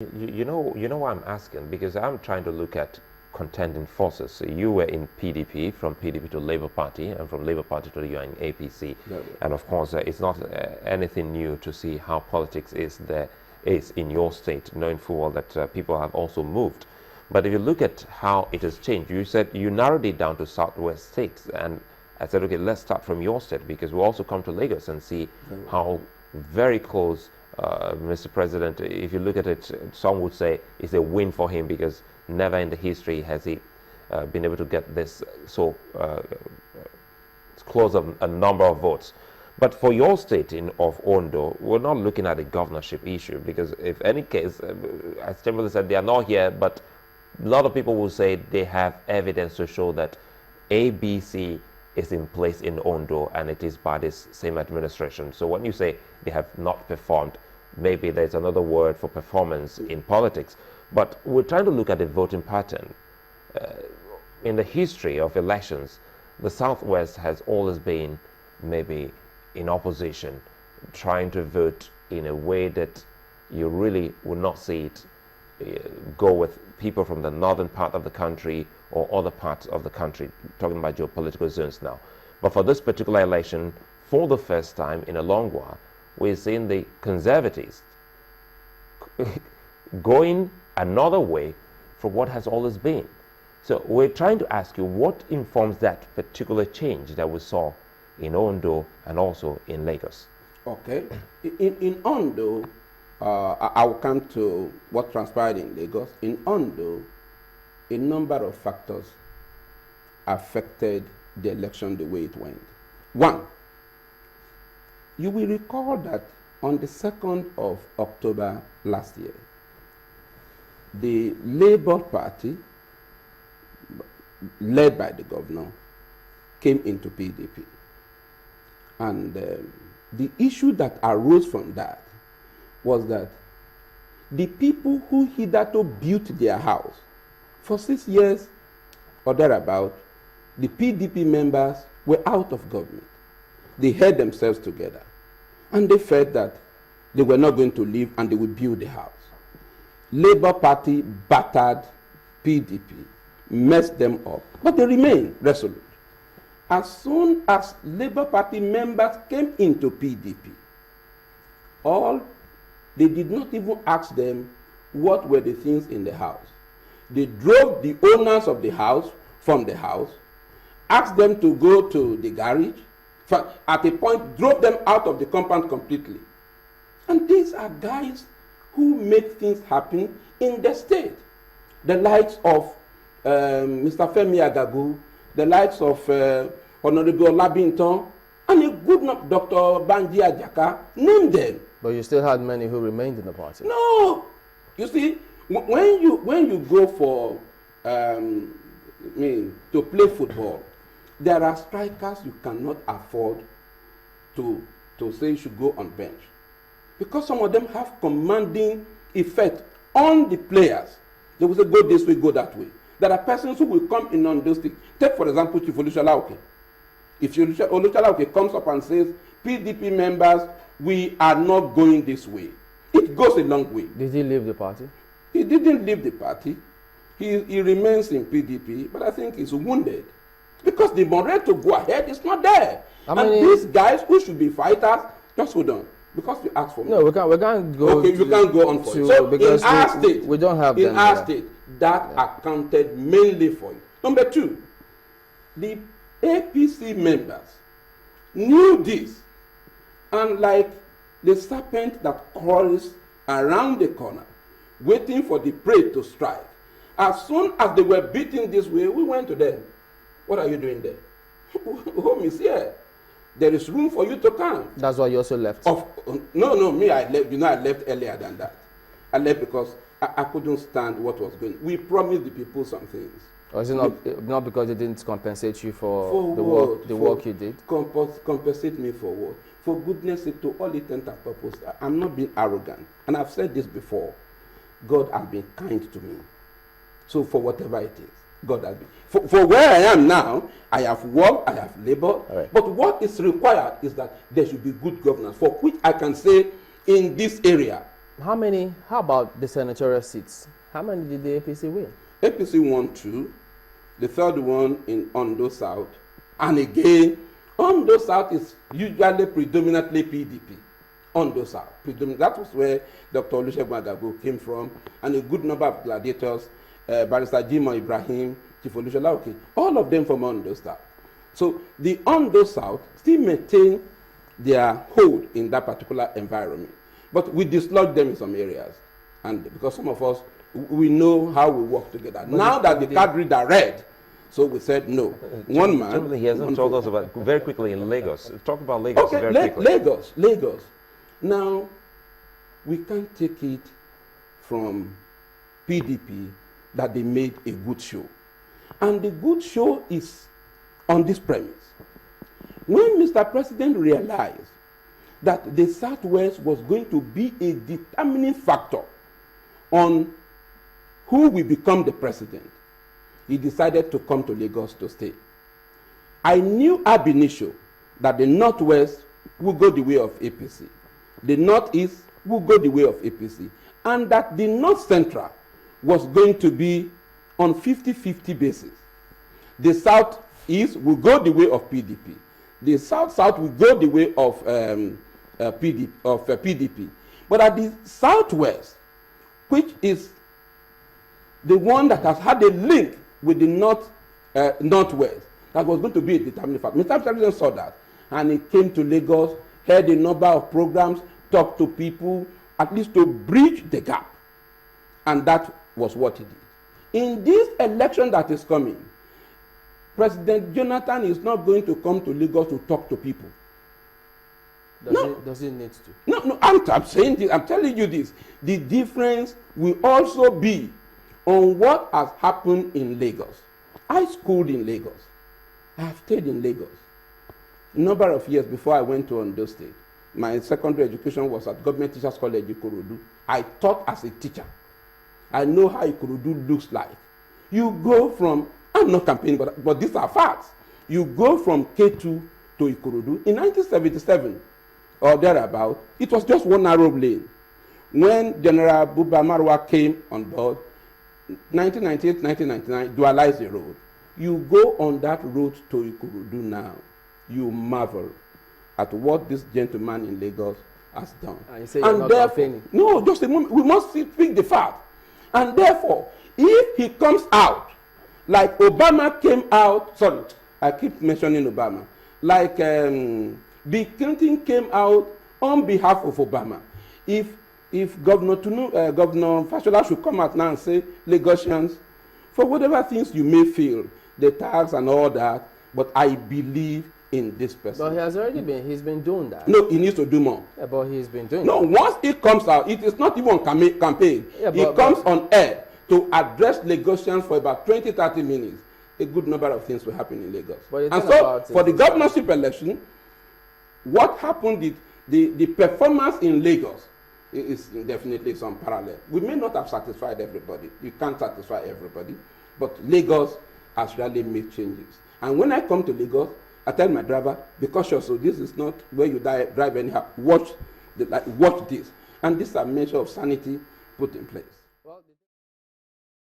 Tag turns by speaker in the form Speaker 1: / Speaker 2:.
Speaker 1: You know why I'm asking? Because I'm trying to look at contending forces. So you were in PDP, from PDP to Labour Party, and from Labour Party to you are in APC.
Speaker 2: Yeah.
Speaker 1: And of course, it's not anything new to see how politics is in your state, knowing full well that people have also moved. But if you look at how it has changed, you said you narrowed it down to Southwest states, and I said, okay, let's start from your state, because we'll also come to Lagos and see how very close, Mr. President, if you look at it, some would say it's a win for him, because never in the history has he been able to get this so close of a number of votes. But for your state of Ondo, we're not looking at a governorship issue, because if any case, as Chamberlain said, they are not here, but a lot of people will say they have evidence to show that ABC is in place in Ondo, and it is by this same administration. So when you say they have not performed, maybe there's another word for performance in politics. But we're trying to look at the voting pattern. In the history of elections, the Southwest has always been maybe in opposition, trying to vote in a way that you really would not see it go with people from the northern part of the country or other parts of the country, talking about geopolitical zones now. But for this particular election, for the first time in a long while, we're seeing the Conservatives going another way from what has always been. So we're trying to ask you, what informs that particular change that we saw in Ondo and also in Lagos?
Speaker 2: Okay. In Ondo, I will come to what transpired in Lagos. In Ondo, a number of factors affected the election the way it went. One, you will recall that on the 2nd of October last year, the Labour Party, led by the governor, came into PDP. And the issue that arose from that was that the people who hitherto built their house for 6 years or thereabout, the PDP members were out of government. They held themselves together, and they felt that they were not going to leave and they would build the house. Labour Party battered PDP, messed them up, but they remained resolute. As soon as Labour Party members came into PDP, they did not even ask them what were the things in the house. They drove the owners of the house from the house, asked them to go to the garage, at a point drove them out of the compound completely. And these are guys who make things happen in the state. The likes of Mr. Femi Agagu, the likes of Honorable Labinton, and a good Dr. Banji Ajaka, name them.
Speaker 3: But you still had many who remained in the party.
Speaker 2: No, you see, when you go for to play football, there are strikers you cannot afford to say you should go on bench, because some of them have commanding effect on the players. They will say, go this way, go that way. There are persons who will come in on those things. Take, for example, Chief Olushola. If Olushola comes up and says, PDP members, we are not going this way, it goes a long way.
Speaker 3: Did he leave the party?
Speaker 2: He didn't leave the party. He remains in PDP, but I think he's wounded, because the morale to go ahead is not there. And these guys who should be fighters, just hold on, because you asked for me.
Speaker 3: No, we can't go.
Speaker 2: Okay, you can't go on for it. So
Speaker 3: because
Speaker 2: in our state,
Speaker 3: we don't have
Speaker 2: in our state, that accounted mainly for it. Number two, the APC members knew this, and like the serpent that crawls around the corner, waiting for the prey to strike, as soon as they were beaten this way, we went to them. What are you doing there? Home is here. There is room for you to come.
Speaker 3: That's why you also left.
Speaker 2: No, me, I left. I left earlier than that. I left because I couldn't stand what was going on. We promised the people some things.
Speaker 3: Or is it not because they didn't compensate you for the work you did?
Speaker 2: Compensate me for what? For goodness sake, to all intent and purpose, I'm not being arrogant. And I've said this before. God has been kind to me. So for whatever it is, God has been. For where I am now, I have worked, I have labored.
Speaker 3: Right.
Speaker 2: But what is required is that there should be good governance, for which I can say in this area,
Speaker 3: How about the senatorial seats? How many did the APC win?
Speaker 2: APC won 2, the third one in Ondo South. And again, Ondo South is usually predominantly PDP. Ondo South. That was where Dr. Olusegun Agabo came from, and a good number of gladiators, Barrister Jimoh Ibrahim, Chief Olusola Oke, all of them from Ondo South. So the Ondo South still maintain their hold in that particular environment. But we dislodge them in some areas. And because some of us, we know how we work together. But now that the card read are red, so we said no. One man.
Speaker 1: Generally, he hasn't told us about, very quickly, in Lagos. Talk about Lagos,
Speaker 2: okay,
Speaker 1: very quickly.
Speaker 2: Lagos. Now, we can't take it from PDP that they made a good show. And the good show is on this premise. When Mr. President realized that the Southwest was going to be a determining factor on who will become the president, he decided to come to Lagos to stay. I knew ab initio that the Northwest would go the way of APC, the Northeast would go the way of APC, and that the North Central was going to be on 50-50 basis. The Southeast will go the way of PDP. The South-South will go the way of PDP. But at the Southwest, which is the one that has had a link with the Northwest, that was going to be a determining factor. Mr. President saw that, and he came to Lagos, had a number of programs, talked to people, at least to bridge the gap. And that was what he did. In this election that is coming, President Jonathan is not going to come to Lagos to talk to people.
Speaker 3: Does he need to?
Speaker 2: No, I'm saying this, I'm telling you this. The difference will also be on what has happened in Lagos. I schooled in Lagos. I have stayed in Lagos. A number of years before I went to Ondo State, my secondary education was at Government Teachers College Ikorodu. I taught as a teacher. I know how Ikorodu looks like. You go from, I'm not campaigning, but these are facts. You go from K2 to Ikorodu. In 1977 or thereabout, it was just one narrow lane. When General Buba Marwa came on board, 1998, 1999, dualized the road. You go on that road to Ikorodu now, you marvel at what this gentleman in Lagos has done.
Speaker 3: And you say you're not campaigning.
Speaker 2: No, just a moment. We must speak the fact. And therefore, if he comes out, like Obama came out, sorry, I keep mentioning Obama, like Bill Clinton came out on behalf of Obama. If Governor Fashola should come out now and say, Lagosians, for whatever things you may feel, the tax and all that, but I believe in this person.
Speaker 3: But he has already he's been doing that.
Speaker 2: No, he needs to do more.
Speaker 3: Yeah, but he's been doing
Speaker 2: that. No, once it comes out, it is not even campaign. Yeah, it comes on air to address Lagosians for about 20-30 minutes. A good number of things will happen in Lagos. And so, for the governorship election, what happened, the performance in Lagos is definitely some parallel. We may not have satisfied everybody. You can't satisfy everybody. But Lagos has really made changes. And when I come to Lagos, I tell my driver, be cautious, so this is not where you drive anyhow. Watch this. And this is a measure of sanity put in place.